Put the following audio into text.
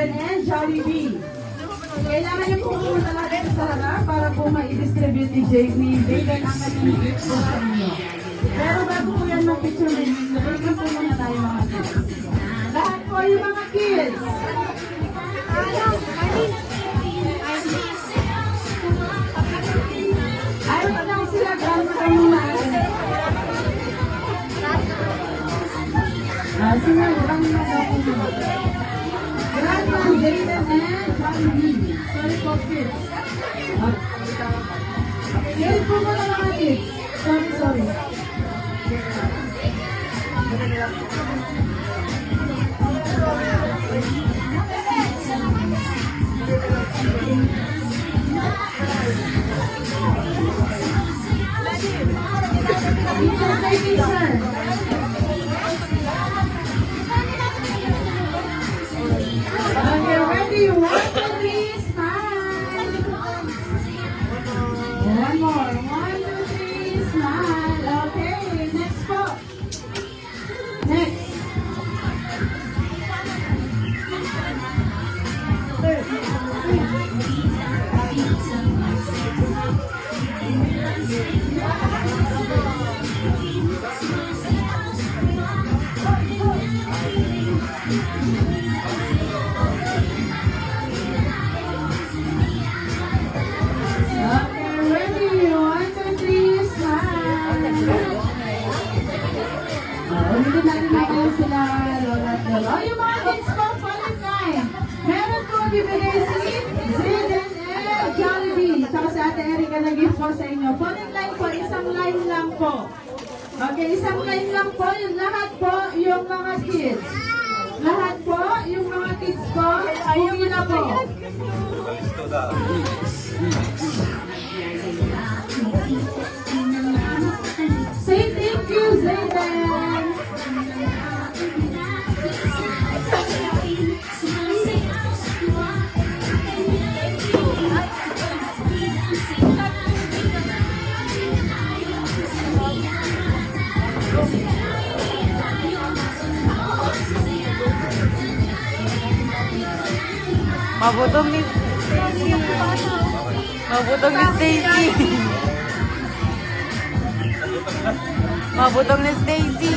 Zayden and Jollibee. Kailangan niyo po pumunta natin sa harap para po ma-distribute ni Zayden ang kanyang gift po sa inyo. Pero bago po yan mag-picture rin, nabigyan po muna tayo mga kids. Lahat po yung mga kids. Ayaw na lang sila, grandma ka muna. Sige, grandma ka muna. Grandma, Zayden and Jollibee. Sorry po, kids. Sige po muna mga kids. Sorry. Okay, ready? 1, 2, 3, smile. One more. 1, 2, 3, smile. Okay, next po. Next. Ulitin natin natin sila, Lola at Lola. Yung mga kids po, follow time. Meron po bibigay si Zayden and Jollibee. Tsaka si Ate Erica nag-gift po sa inyo. Follow line po, isang line lang po. Okay, isang line lang po. Yung lahat po, yung mga kids. Lahat po, yung mga kids po, uwi na po. Say thank you, Zayden. Mabutong ni Stacy. Mabutong ni Stacy. Mabutong ni Stacy.